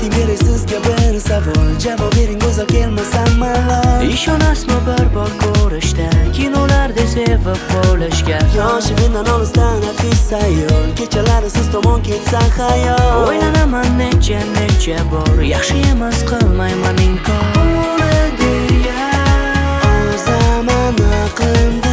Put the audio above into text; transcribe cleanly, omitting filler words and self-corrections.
ayting beray sizga bir savol, javob bering go'zal kelmasam malol. Ishonasizmi bir bor ko'rishda, kinolarda sevib bo'lishga? Yoshi mendan olisdan nafis ayol, kechalari siz tomon ketsa xayol. O'ylanaman necha bor, yaxshi emas qilmayman inkor. Ozaman aqlimda